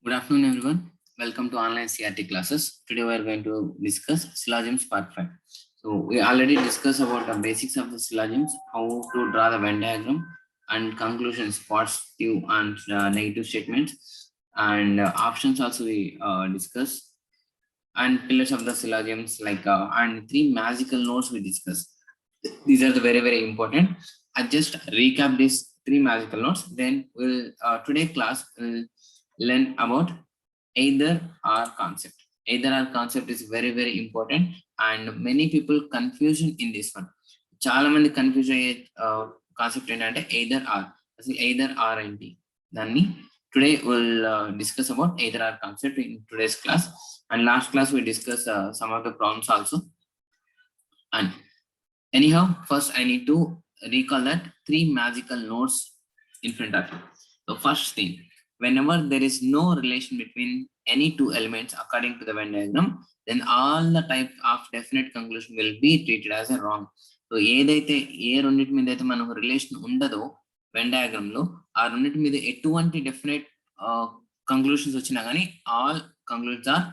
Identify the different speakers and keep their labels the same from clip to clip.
Speaker 1: Good afternoon, everyone. Welcome to online CRT classes. Today we are going to discuss syllogisms part 5. So we already discussed about the basics of the syllogisms, how to draw the Venn diagram, and conclusions, positive and negative statements, and options also we discussed, and pillars of the syllogisms and three magical notes we discussed. These are the very important. I just recap these three magical notes. Then we'll today class will learn about either or concept. Either or concept is very important, and many people confusion in this one. చాలా మంది confuse అయ్యే concept ఏంటంటే either or. అసలు either or ఏంటి దాన్ని today we'll discuss about either or concept in today's class, and last class we discuss some of the problems also. And anyhow, first I need to recall that three magical notes in front of you. The first thing, whenever there is no relation between any two elements according to the Venn diagram, then all the types of definite conclusion will be treated as a wrong. So ఏదైతే ఏ రెండింటి మీద అయితే మనకు relation ఉండదో Venn diagram లో, ఆ రెండింటి మీద ఎటువంటి డెఫినెట్ కంక్లూషన్స్ వచ్చినా కానీ all conclusions are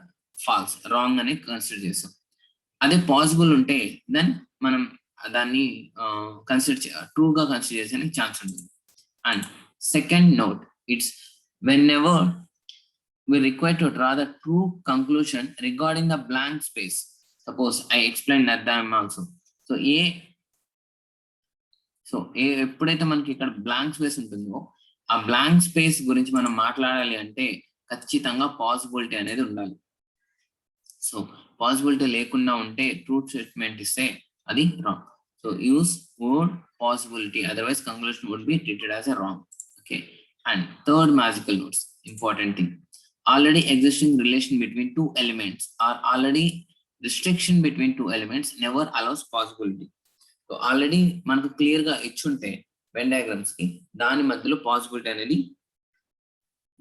Speaker 1: false, wrong అని కన్సిడర్ చేస్తాం. అదే పాసిబుల్ ఉంటే దెన్ మనం దాన్ని కన్సిడర్ ట్రూగా కన్సిడర్ చేసేందుకు ఛాన్స్ ఉంటుంది. And second note, it's whenever we require to draw the true conclusion regarding the blank space. Suppose I explained that time also. So ఎప్పుడైతే మనకి ఇక్కడ బ్లాంక్ స్పేస్ ఉంటుందో, ఆ బ్లాంక్ స్పేస్ గురించి మనం మాట్లాడాలి అంటే ఖచ్చితంగా పాసిబిలిటీ అనేది ఉండాలి. సో పాసిబిలిటీ లేకుండా ఉంటే ట్రూ స్టేట్మెంట్ ఇస్తే అది wrong. So use word possibility, otherwise conclusion would be treated as a wrong. Okay. And third magical notes, important thing, already existing relation between two elements or already restriction between two elements never allows possibility. So already మనకు clear గా ఇచ్చుంటే Venn diagrams కి దాని మధ్యలో possibility అనేది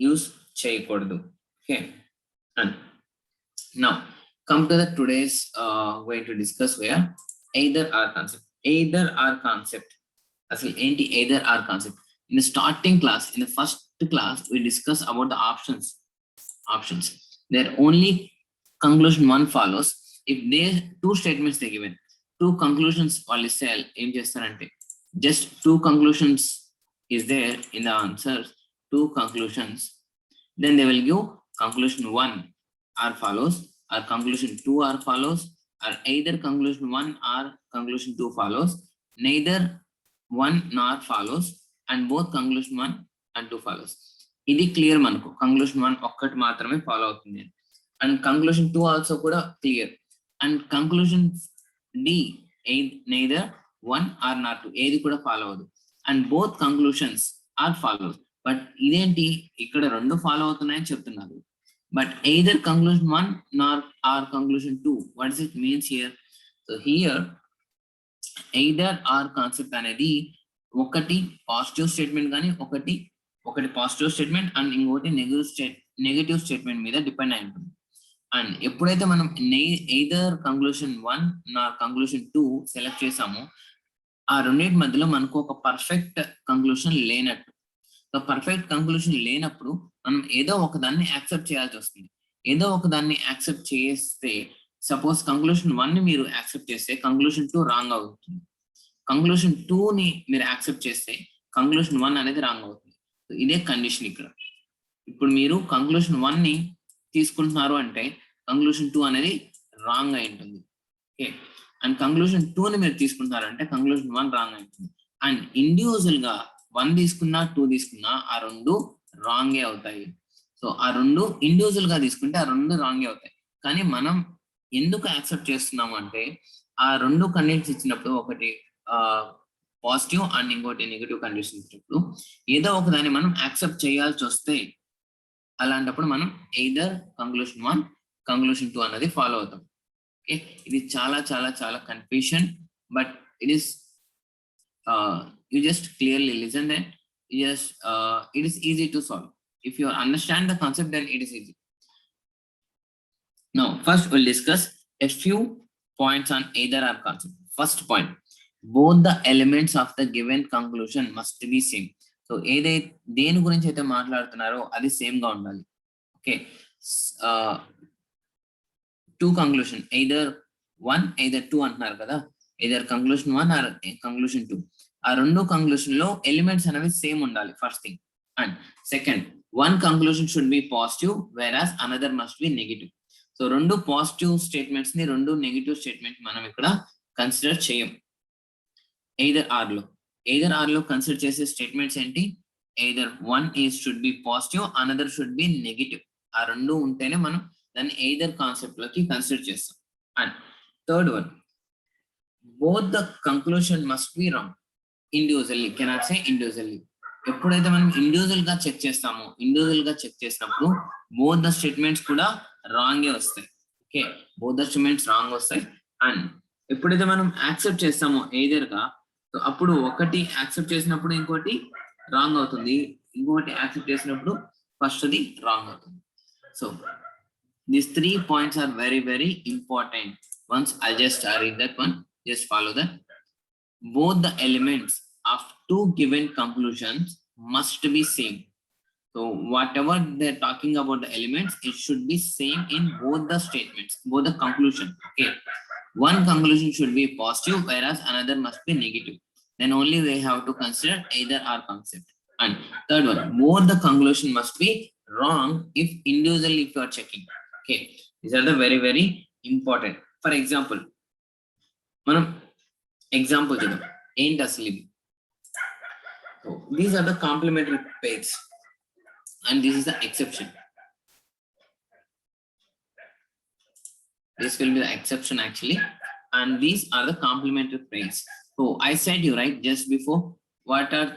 Speaker 1: use చేయకూడదు. Okay. And now come to the today's going to discuss where either or concept. Either or concept, అసలు ఏంటి either or concept? In the starting class, in the first class, we discussed about the options. There only conclusion one follows. If there two statements they given, two conclusions వాళ్ళు ఇస్తే ఏం చేస్తారంటే, just two conclusions is there in the answers, two conclusions, then they will give conclusion one or follows, or conclusion two or follows, or either conclusion one or conclusion two follows, neither one nor follows, and both conclusion 1 and 2 follows. ఇది clear, మనకు conclusion 1 ఒక్కటి మాత్రమే follow అవుతుంది, and conclusion 2 also కూడా clear, and conclusion D neither 1 or not 2 ఏది కూడా follow అవ్వదు, and both conclusions are follows. But ఇదేంటి ఇక్కడ రెండు ఫాలో అవుతున్నాయని చెప్తున్నారు, but either conclusion 1 nor or conclusion 2, what does it means here? So here either or concept అనేది ఒకటి పాజిటివ్ స్టేట్మెంట్ కానీ ఒకటి పాజిటివ్ స్టేట్మెంట్ అండ్ ఇంకోటి నెగటివ్ స్టేట్మెంట్ మీద డిపెండ్ అయి ఉంటుంది. అండ్ ఎప్పుడైతే మనం ఎయిదర్ కంక్లూషన్ 1 నా కంక్లూషన్ 2 సెలెక్ట్ చేసామో, ఆ రెండింటి మధ్యలో మనకు ఒక పర్ఫెక్ట్ కంక్లూషన్ లేనట్టు. సో పర్ఫెక్ట్ కంక్లూషన్ లేనప్పుడు మనం ఏదో ఒక దాన్ని యాక్సెప్ట్ చేయాల్సి వస్తుంది. ఏదో ఒక దాన్ని యాక్సెప్ట్ చేస్తే, సపోజ్ కంక్లూషన్ 1 ని మీరు యాక్సెప్ట్ చేస్తే కంక్లూషన్ 2 రాంగ్ అవుతుంది. కంక్లూషన్ 2 ని మీరు యాక్సెప్ట్ చేస్తే కంక్లూషన్ 1 అనేది రాంగ్ అవుతుంది. ఇదే కండిషన్ ఇక్కడ. ఇప్పుడు మీరు కంక్లూషన్ 1 ని తీసుకుంటున్నారు అంటే కంక్లూషన్ 2 అనేది రాంగ్ అయి ఉంటుంది. ఓకే. అండ్ కంక్లూషన్ 2 ని మీరు తీసుకుంటున్నారంటే కంక్లూషన్ 1 రాంగ్ అయి ఉంటుంది. అండ్ ఇండివిజువల్ గా 1 తీసుకున్నా 2 తీసుకున్నా ఆ రెండు రాంగే అవుతాయి. సో ఆ రెండు ఇండివిజువల్ గా తీసుకుంటే ఆ రెండు రాంగే అవుతాయి. కానీ మనం ఎందుకు యాక్సెప్ట్ చేస్తున్నాము అంటే, ఆ రెండు కండిషన్స్ ఇచ్చినప్పుడు, ఒకటి పాజిటివ్ అండ్ ఇంకోటి నెగిటివ్ కండిషన్ ఇచ్చినప్పుడు ఏదో ఒక దాన్ని మనం యాక్సెప్ట్ చేయాల్సి వస్తే, అలాంటప్పుడు మనం ఎయిదర్ కంక్లూషన్ 1 కంక్లూషన్ 2 అన్నది ఫాలో అవుతాం. ఓకే. ఇది చాలా చాలా చాలా confusion, but it is you just clearly listen that it is easy to solve. If you understand the concept, then it is easy. Now first we'll discuss a few points on either or concept. First point, both the elements of the given conclusion must be same. So ఏదైతే దేని గురించి అయితే మాట్లాడుతున్నారో అది same గా ఉండాలి. Okay. Two conclusion, either one either two అంటున్నారు కదా, either conclusion one or conclusion two. ఆ రెండు కంక్లూషన్ లో ఎలిమెంట్స్ అనేవి సేమ్ ఉండాలి first thing. And second, one conclusion should be positive whereas another must be negative. So రెండు positive statements ని రెండు నెగిటివ్ స్టేట్మెంట్ మనం ఇక్కడ కన్సిడర్ చేయం. ఎయిదర్ ఆర్ లో కన్సిడర్ చేసే స్టేట్మెంట్స్ ఏంటి? Either one is should be positive, another should be negative. ఆ రెండు ఉంటేనే మనం దాన్ని ఎయిదర్ కాన్సెప్ట్ లోకి కన్సిడర్ చేస్తాం. And third one, both the conclusion must be wrong individually, cannot say individually. ఎప్పుడైతే మనం ఇండివిజువల్ గా చెక్ చేసినప్పుడు బోత్ ద స్టేట్మెంట్స్ కూడా రాంగే వస్తాయి. Okay, both the statements wrong వస్తాయి. అండ్ ఎప్పుడైతే మనం యాక్సెప్ట్ చేస్తామో ఎయిదర్ గా, అప్పుడు ఒకటి యాక్సెప్ట్ చేసినప్పుడు ఇంకోటి రాంగ్ అవుతుంది, ఇంకొకటి యాక్సెప్ట్ చేసినప్పుడు ఫస్ట్ అది రాంగ్ అవుతుంది. So these 3 points are very very important. Once I'll just read that one, just follow that. Both the elements of two given conclusions must be same. So whatever they're talking about the elements, it should be same in both the statements, both the conclusion. Okay, one conclusion should be positive whereas another must be negative. Then only we have to consider either or concept. And third one, both the conclusion must be wrong if individually if you are checking. Okay, these are the very very important. For example, మనం example చూద్దాం. ఏంటి అసలు ఇవి? So these are the complementary pairs and this is the exception. This will be the exception actually, and these are the complementary pairs. So I said you right just before, what are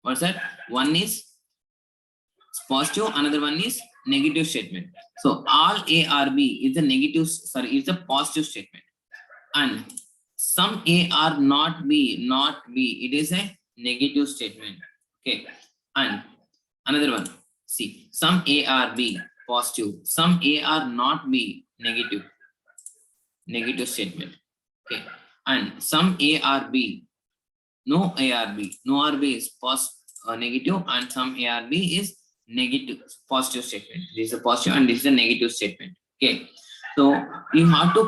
Speaker 1: what's that? One is positive, another one is negative statement. So all A or B is a negative, sorry, is a positive statement, and some A or not B, it is a negative statement. Okay, and another one, see, some A or B positive, some A or not B negative statement. Okay, and some A or B, no A or B, no or B is negative, and some A or B is negative positive statement. This is a positive and this is a negative statement. Okay, so you have to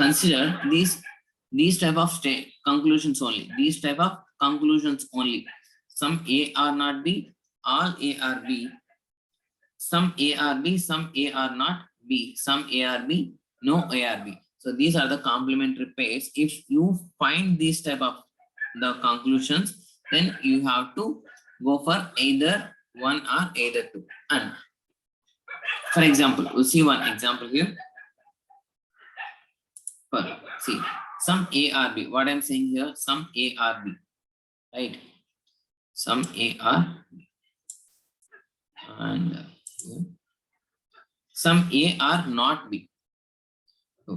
Speaker 1: consider these type of conclusions only, these type of conclusions only. Some A or not B, all A or B, some A or B, some A or not B, some A or B, no A or B. So these are the complementary pairs. If you find these type of the conclusions, then you have to go for either one or either two. And for example, we'll see one example here. See, some A or B, what I'm saying here, some A or B, right? Some A or B, and some A or not B. So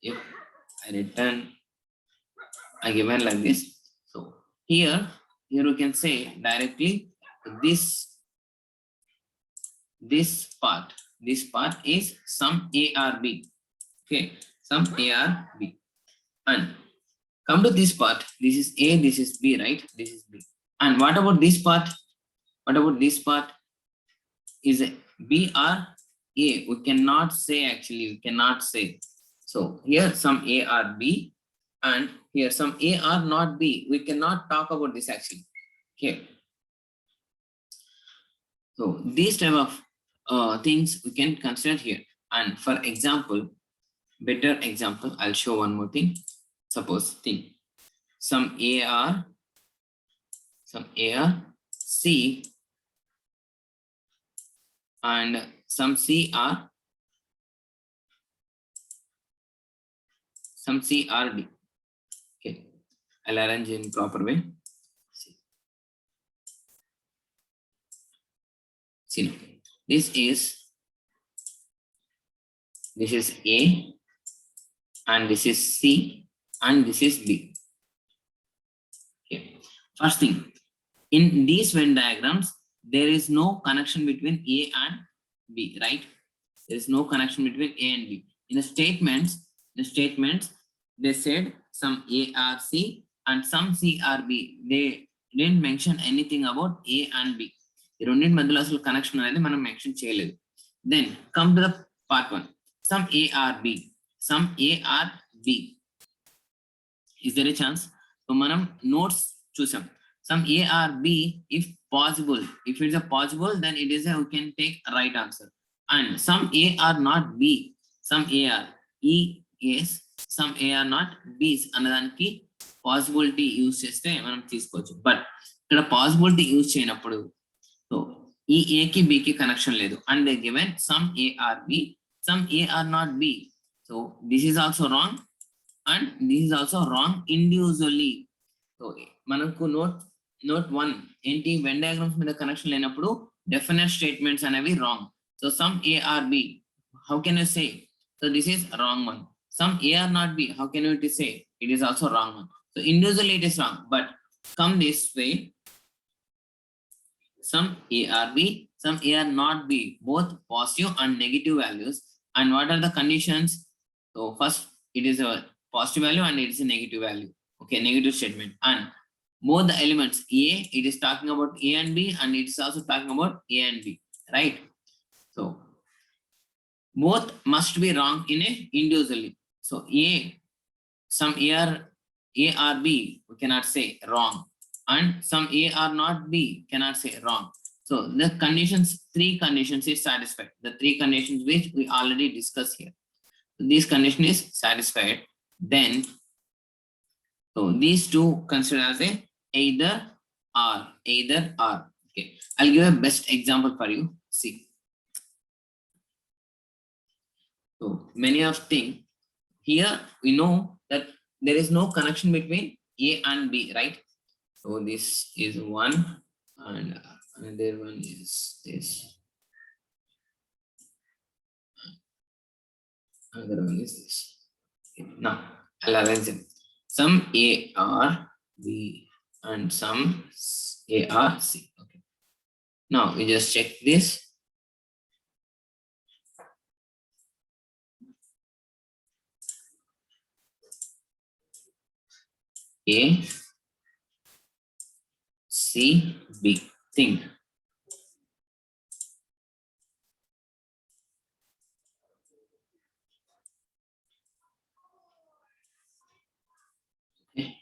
Speaker 1: if I return, I given like this. So here you can say directly this part is some A or B. Okay, some A or B. And come to this part, this is A, this is B, right? This is B. And what about this part? This part is a B or A? We cannot say actually, we cannot say. So here some A or B, and here some A or not B. We cannot talk about this actually. Okay, so these type of things we can consider here. And for example, better example, I'll show one more thing. Suppose think some A or C, and some C or D. Okay, I'll arrange in proper way. See, this is A, and this is C, and this is B. Okay, first thing, in these Venn diagrams there is no connection between A and B, right? There is no connection between A and B. In the statements they said some A or C and some C or B. didn't mention anything about A and B. ఈ రెండింటి మధ్యలో అసలు connection అనేది మనం mention చేయలేదు. Then come to the part 1. Some A or B. Some A or B. Is there a chance? So మనం notes చూసాం. Some A or B, if possible, if it is a possible, then it is a, we can take a right answer. And some A are not B. Some A are E, yes. Some A are not B's. అన్నదానికి possibility use చేస్తే మనం తీసుకోవచ్చు. But ఇక్కడ possibility use చేయనప్పుడు so ఈ ఏకి బికి connection లేదు. And they given some A are B, some A are not B. So this is also wrong and this is also wrong individually. So మనకు నోట్ 1 ఏంటి, వెన్ డయాగ్రామ్స్ మీద connection లేనప్పుడు definite statements అనేవి wrong. So some A are B, how can you say? So this is wrong one. Some A are not B, how can you say? It is also wrong one. So individually it is wrong, but come this way, some A are B, some A are not B, both positive and negative values. And what are the conditions? So first it is a positive value and it is a negative value. Okay, negative statement. And both the elements A, it is talking about A and B, and it is also talking about A and B, right? So both must be wrong in a individually. So some A or B, we cannot say wrong, and some A are not B, cannot say wrong. So the conditions, 3 conditions is satisfied. The 3 conditions which we already discussed here. So this condition is satisfied. Then, so these 2 consider as a either or. Okay, I'll give a best example for you. See, so many of things. Here we know that there is no connection between A and B, right? So this is one and another one is this. Another one is this. Okay. Now I'll arrange them. Some A are B and some A are C. Okay. Now we just check this. A, C, B. Think. Okay.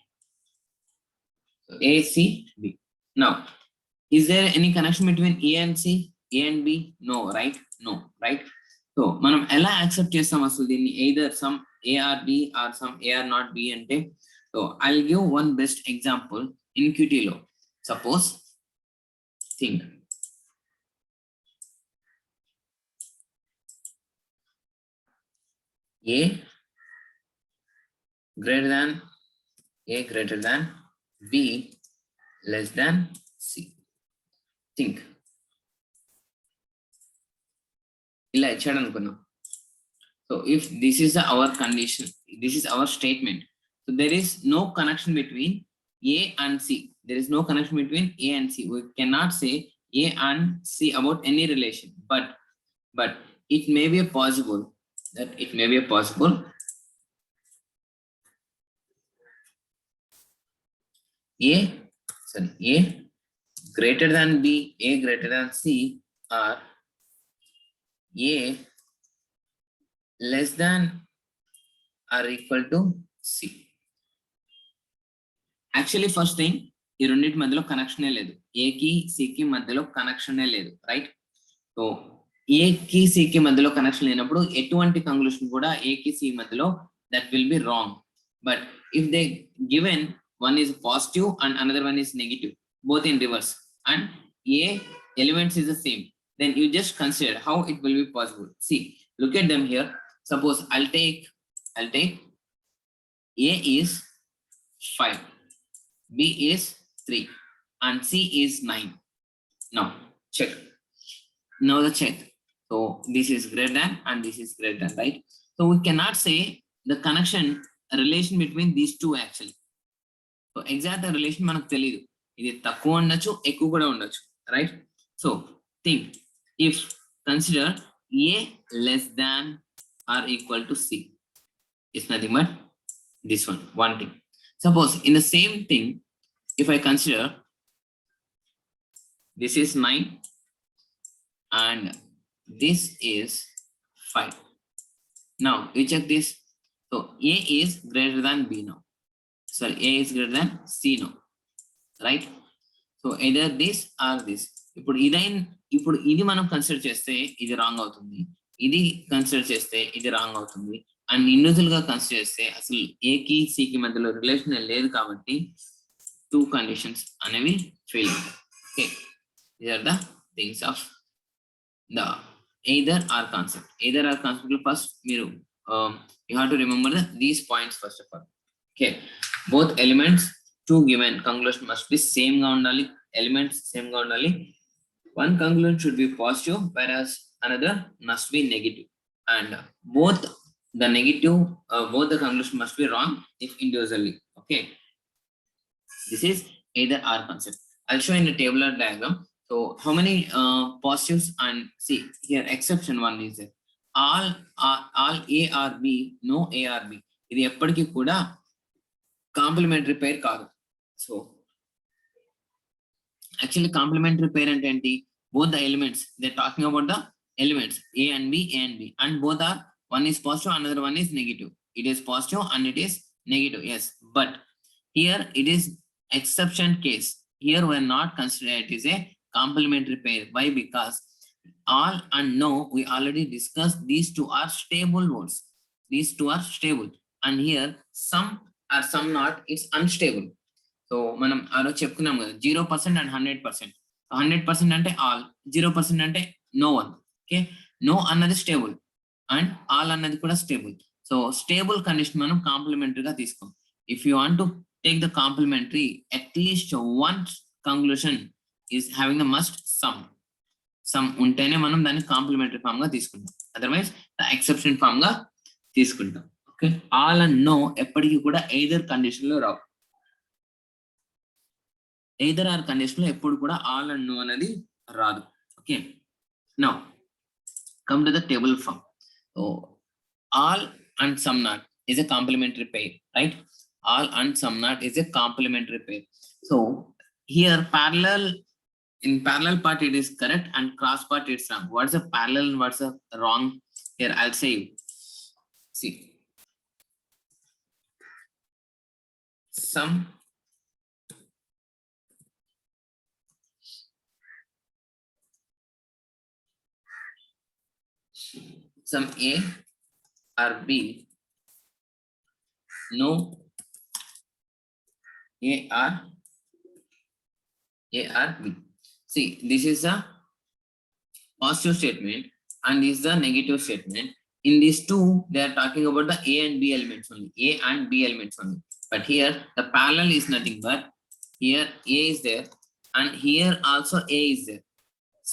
Speaker 1: So A, C, B. Now, is there any connection between A and C, A and B? No, right? No, right? So, మనం ఎలా accept చేస్తాం అసలు దీన్ని? either some A or B or some A or not B అంటే. So I'll give one best example in QT law. Suppose, think A greater than B less than C. Think. ఇలా ఇచ్చాడు అనుకున్నాం. So if this is our condition, this is our statement. So there is no connection between A and C. There is no connection between A and C. We cannot say A and C about any relation. But it may be possible that A greater than B, A greater than C, or A less than or equal to C. Actually first thing, ఈ రెండింటి మధ్యలో కనెక్షనే లేదు. ఏకి సికి మధ్యలో కనెక్షనే లేదు, right? So ఏకి సికి మధ్యలో కనెక్షన్ లేనప్పుడు ఎటువంటి కంక్లూషన్ కూడా ఏకి సి మధ్యలో that will be wrong. But if they given one is positive and another one is negative, both in reverse, and A elements is the same, then you just consider how it will be possible. See, look at them here. Suppose I'll take A is 5, B is 3, and C is 9. Now check. Now the check. So this is greater than and this is greater than, right? So we cannot say the connection relation between these two actually. So exact relation మనకు తెలియదు. ఇది తక్కువ ఉండొచ్చు, ఎక్కువ కూడా ఉండొచ్చు, right? So think, if consider A less than or equal to C, it's nothing but this one thing. Suppose in the same thing, if I consider this is 9 and this is 5. Now you check this. So A is greater than B now. Sorry, A is greater than C now, right? So either this or this. ఇప్పుడు ఇది మనం consider చేస్తే ఇది wrong అవుతుంది, ఇది consider చేస్తే ఇది wrong అవుతుంది, అండ్ ఇండివిజువల్ గా కన్సిడర్ చేస్తే అసలు A కి C కి మధ్యలో రిలేషన్ లేదు కాబట్టి 2 కండిషన్స్ అనేవి ఫెయిల్ అవుతాయి. Okay, these are the things of the either or concept. Either or concept లో ఫస్ట్ మీరు you have to remember these points first of all. Okay, both elements to given conclusion must be same గా ఉండాలి, elements same గా ఉండాలి. One conclusion should be positive whereas another must be negative, and both the negative both the conclusion must be wrong if individually. Okay, this is either or concept. I'll show in a tabular diagram. So how many positives, and see here exception one is there. All A or B, no A or B. ఇది ఎప్పటికీ కూడా complementary పేర్ కాదు. So actually complementary పేర్ అంటే ఏంటి? both the elements, they're talking about the elements A and B, and both are, one is positive, another one is negative. It is positive and it is negative, yes, but here it is exception case. Here we are not considering it is a complementary pair. Why? Because all and no, we already discussed, these two are stable words. These two are stable, and here some or some not, it's unstable. So మనం ఆరో చెప్పుకున్నాం కదా 0% and 100%. 100% అంటే all, 0% అంటే no one. Okay, no అన్నది stable and all అన్నది కూడా stable. So stable condition మనం కాంప్లిమెంటరీగా తీసుకోం. If you want to take the complementary, at least one conclusion is having the must some ఉంటేనే మనం దాన్ని కాంప్లిమెంటరీ ఫామ్ గా తీసుకుంటాం, అదర్వైజ్ ద ఎక్సెప్షన్ ఫామ్ గా తీసుకుంటాం. ఓకే, ఆల్ అండ్ నో ఎప్పటికీ కూడా ఎయిదర్ కండిషన్ లో రావు. ఎయిదర్ ఆర్ కండిషన్ లో ఎప్పుడు కూడా ఆల్ అండ్ నో అనేది రాదు. Okay, now come to the table form. So all and some not is a complementary pair, right? All and some not is a complementary pair. So here in parallel part it is correct and cross part it's wrong. What's the parallel and what's the wrong? Here I'll say you. See, some A or B, no A or B. See, this is a positive statement and this is the negative statement. In these two, they are talking about the A and B elements only. A and B elements only. But here the parallel is nothing but here A is there and here also A is there.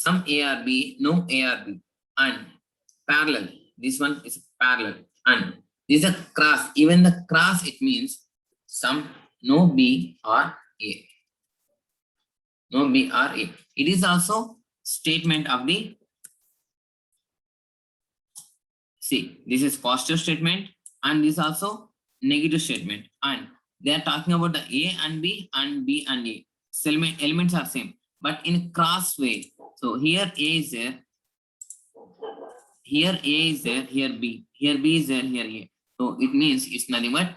Speaker 1: Some A or B, no A or B, and parallel. This one is parallel, and this is a cross. Even the cross, it means some no B or A. No B or A. It is also statement of the, see, this is positive statement and this is also negative statement, and they are talking about the A and B and B and A. Elements are same, but in cross way. So here A is there, here A is there, here B is there, here A. So it means it's nothing but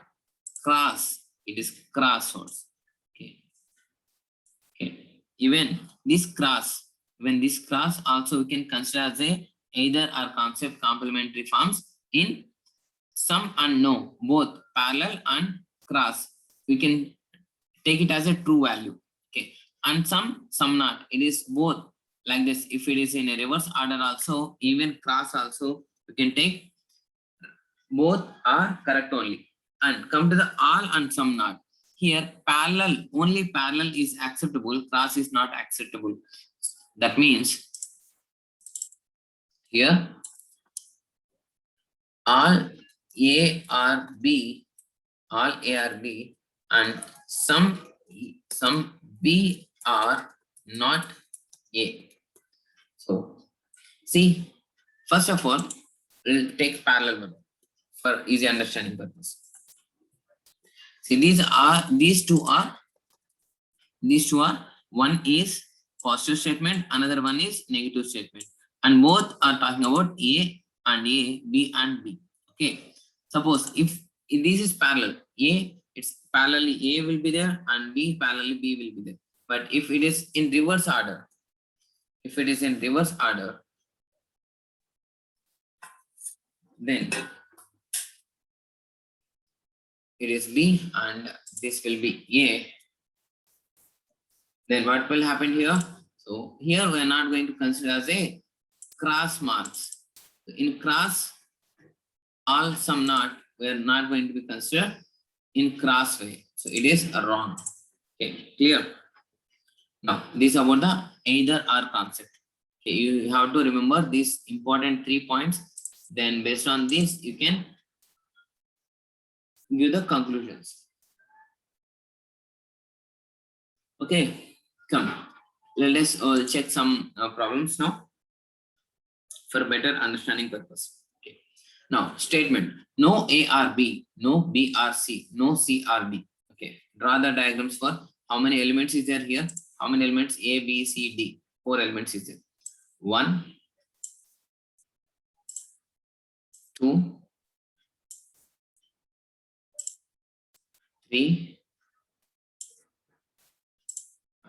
Speaker 1: cross. It is cross words. Okay. Even this cross also we can consider as a either or concept complementary forms in some and no, both parallel and cross. We can take it as a true value. Okay, and some not. It is both like this. If it is in a reverse order also, even cross also, we can take both are correct only. And come to the all and some not. Here parallel, only parallel is acceptable, cross is not acceptable. That means here all A or B, and some B are not A. So see, first of all we'll take parallel one for easy understanding purpose. See, these two are one is positive statement, another one is negative statement, and both are talking about A and A, B and B. Okay, suppose if this is parallel, A, it's parallelly A will be there and B parallelly B will be there. But if it is in reverse order, then it is B and this will be A. Then what will happen here? So here we are not going to consider as a cross marks. In cross, all some not, we are not going to be considered in cross way. So it is wrong. Okay, clear? Now this is about the either or concept. Okay, you have to remember these important 3 points. Then based on this, you can give the conclusions. Okay, come. Let us check some problems now for better understanding purpose. Okay. Now statement: no A or B, no B or C, no C or D. Okay. Draw the diagrams for how many elements is there here? How many elements? A, B, C, D. 4 elements is there. 1, 2, 3,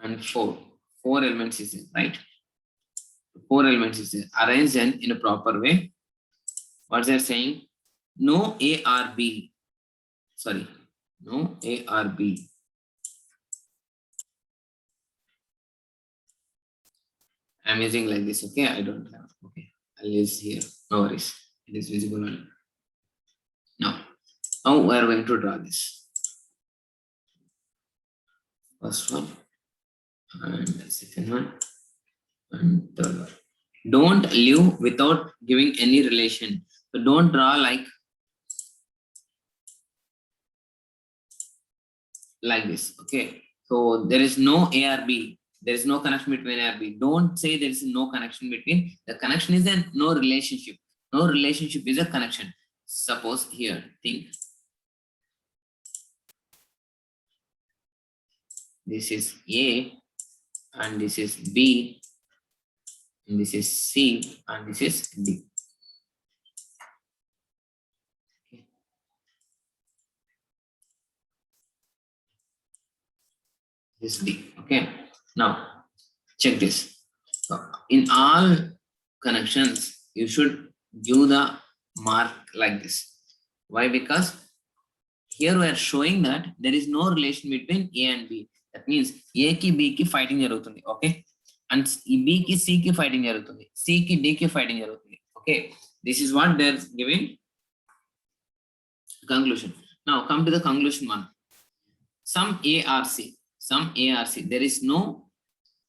Speaker 1: and 4. 4 elements is there, right? 4 elements is there. Arrange them in a proper way. What they're saying? No A or B. Sorry, no A or B. I'm using like this. Okay, I don't have. Okay, I'll use here. No worries. It is visible only. Now we are going to draw this. First one, and the second one, and third one. Don't live without giving any relation. So don't draw like this. Okay. So there is no A or B. There is no connection between A or B. Don't say there is no connection between. The connection is a no relationship. No relationship is a connection. Suppose here, think. This is A and this is B and this is C and this is D. Okay. This D. Okay. Now check this. In all connections, you should give the mark like this. Why? Because here we are showing that there is no relation between A and B. That means A ki B ki fighting jarugutundi. Okay. And B ki C ki fighting jarugutundi. C ki D ki fighting jarugutundi. Okay. This is what they're giving conclusion. Now come to the conclusion one. Some A or C. There is no,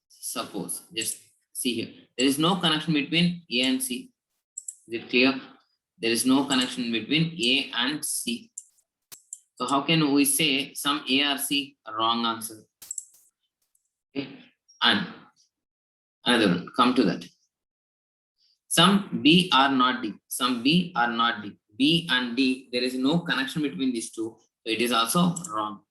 Speaker 1: suppose, just see here. There is no connection between A and C. Is it clear? There is no connection between A and C. So how can we say some A or C? Wrong answer. Okay. And another one, come to that. Some B are not D. B and D, there is no connection between these two. So it is also wrong.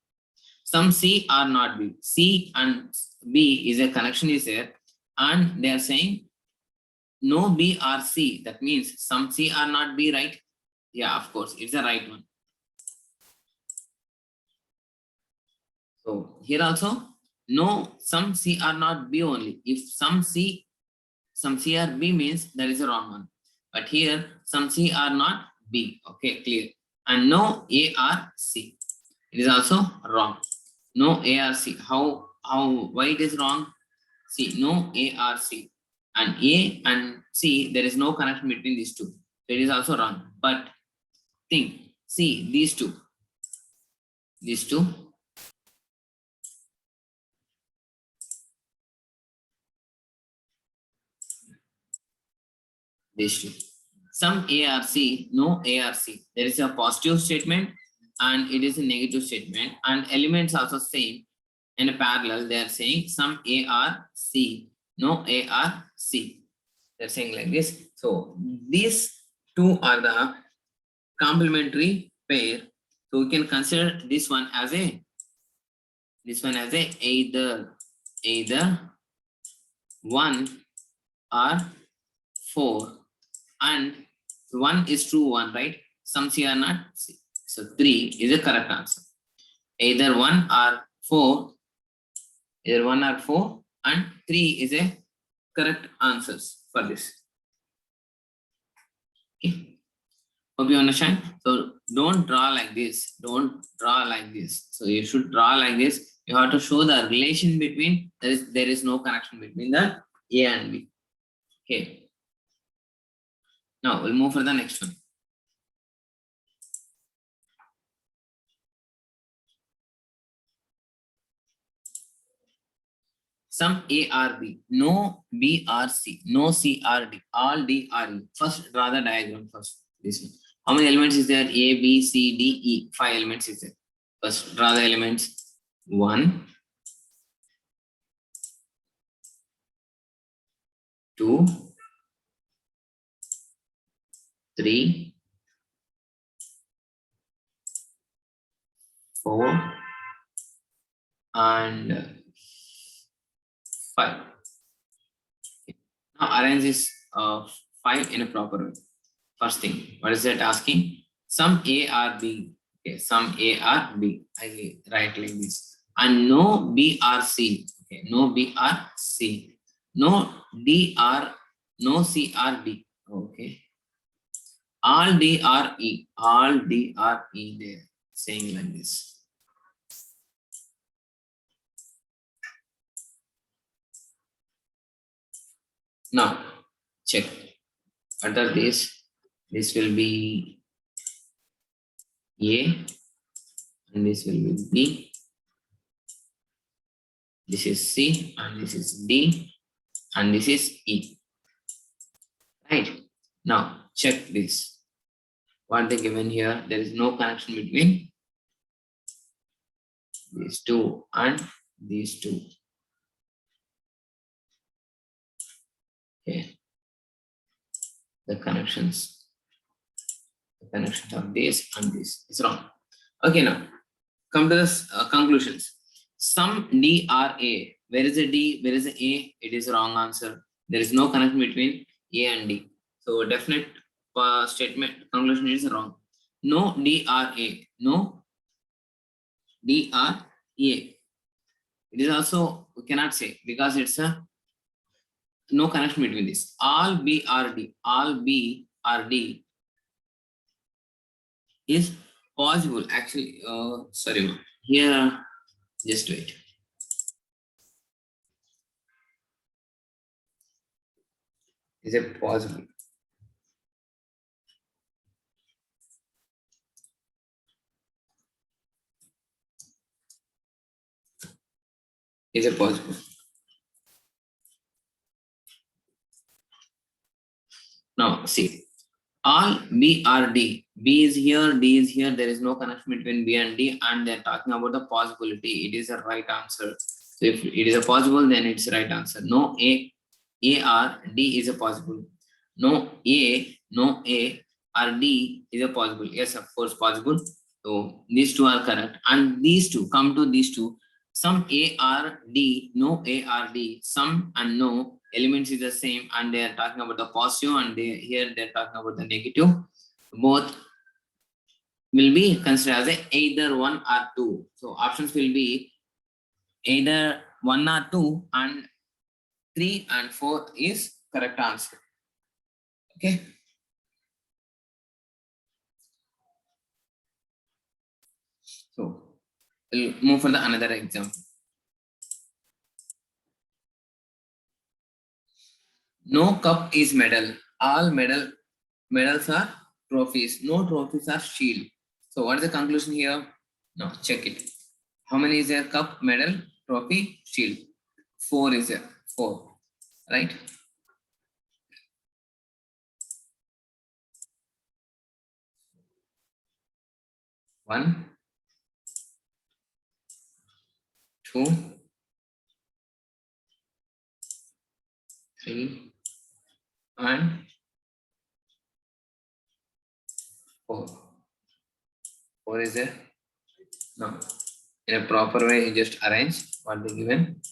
Speaker 1: Some C are not B. C and B is a connection is there. And they are saying no B or C. That means some C are not B, right? Yeah, of course, it's the right one. So here also, no, some C are not B only. If some C are B means that is a wrong one. But here, some C are not B. Okay, clear. And no A or C. It is also wrong. No A or C. Why it is wrong? See, no A or C. And A and C, there is no connection between these two. So it is also wrong. But think, see, these two. These two. Some A or C, no A or C. There is a positive statement and it is a negative statement, and elements also same. In a parallel, they are saying some A or C, no A or C. They're saying like this. So these two are the complementary pair. So we can consider this one as a either 1 or 4, and 1 is true, 1, right? Some C are not C. So 3 is the correct answer. Either 1 or 4, either 1 or 4, and 3 is a correct answers for this. Okay. Hope you understand. So don't draw like this. Don't draw like this. So you should draw like this. You have to show the relation between, there is no connection between the A and B. Okay. Now we'll move for the next one. Some A or B, no B or C, no C or D, all D or E. First draw the diagram first. This one. How many elements is there? A, B, C, D, E. 5 elements is there. First draw the elements. 1, 2, 3, 4, and 5. Now arrange this 5 in a proper way. First thing, what is that asking? Some A or B. Okay, some A or B. I write like this. And no B or C. Okay, no B or C. No D or no C or D. Okay. All D or E. All D or E there. Saying like this. Now check. Under this will be A, and this will be B. This is C, and this is D, and this is E. Right. Now check this. What they given here? There is no connection between these two and these two. Okay. The connections of this and this is wrong. Okay, now come to this conclusions. Some D or A. Where is the D? Where is the A? It is wrong answer. There is no connection between A and D. So definite statement conclusion is wrong. No D or A. No D or A. It is also, we cannot say, because it's a no connection between this. All B or D. All B or D is possible. Actually, sorry, here, just wait. Is it possible? Is it possible? Now, see, all B or D. B is here, D is here. There is no connection between B and D, and they're talking about the possibility. It is a right answer. So if it is a possible, then it's right answer. No A or D is a possible. No A or D is a possible. Yes, of course, possible. So these two are correct. And these two, come to these two. Some A or D, no A or D, some and no elements is the same, and they are talking about the positive, and here they're talking about the negative. Both will be considered as either 1 or 2. So options will be either 1 or 2, and 3 and 4 is correct answer. Okay. So we'll move for the another example. No cup is medal. All medals are trophies. No trophies are shield. So what is the conclusion here? Now check it. How many is there? Cup, medal, trophy, shield. 4 is there. 4. Right? One, 2, 3, and 4. 4 is there. Now, in a proper way, you just arrange what they given.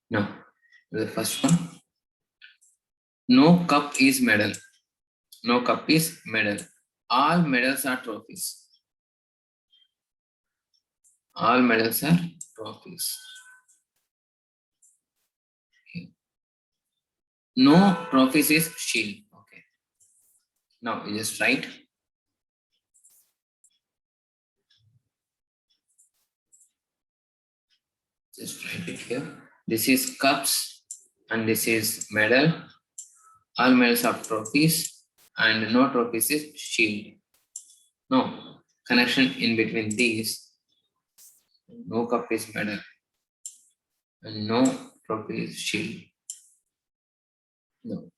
Speaker 1: No. The first one. No cup is medal. No cup is medal. All medals are trophies. All medals are trophies. Okay. No trophies is shield. Okay. Now you just write. Just write it here. This is cups and this is medal. All medals are trophies and no trophies is shield. No connection in between these. No cup is medal and no trophy is shield. No.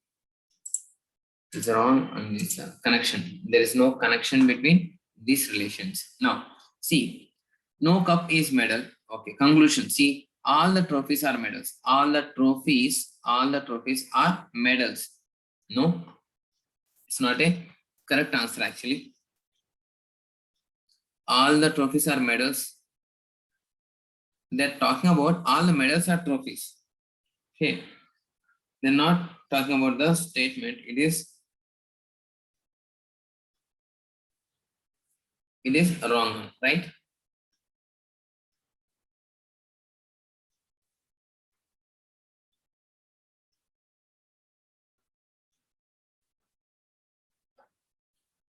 Speaker 1: It's wrong and it's a connection. There is no connection between these relations. Now, see, no cup is medal. Okay, conclusion. See, all the trophies are medals. All the trophies are medals. No, it's not a correct answer actually. All the trophies are medals. They're talking about all the medals are trophies. Okay, they're not talking about the statement. It is wrong, right?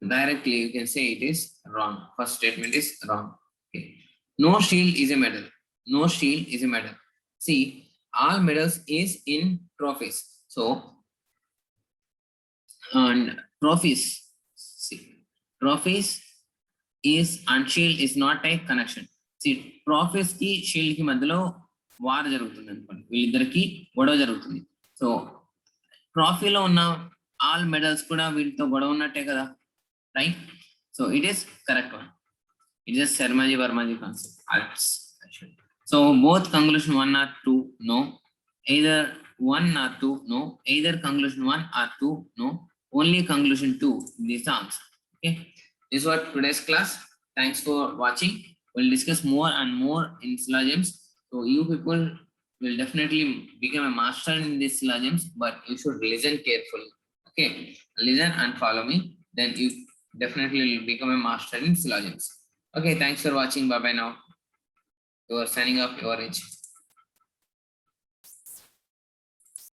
Speaker 1: Directly you can say it is wrong. First statement is wrong. Okay. No shield is a medal. No shield is a medal. See, all medals is in trophies. So, and trophies, see, trophies is and shield is not a connection. See, trophies ki shield ki madhyalo war jarugutundi anukondi, వీళ్ళిద్దరికి గొడవ జరుగుతుంది. So ట్రోఫీలో ఉన్న all medals కూడా వీటితో గొడవ ఉన్నట్టే కదా, right? So it is correct one. It is a Sharmaji Varmaji concept. So both conclusion 1 or 2, no. Either 1 or 2, no. Either conclusion 1 or 2, no. Only conclusion 2. This is the answer. Okay. This was today's class. Thanks for watching. We'll discuss more and more in syllogisms. So you people will definitely become a master in these syllogisms, but you should listen carefully. Okay. Listen and follow me. Then you definitely will become a master in syllogisms. Okay, thanks for watching. Bye bye now. You are signing off your age.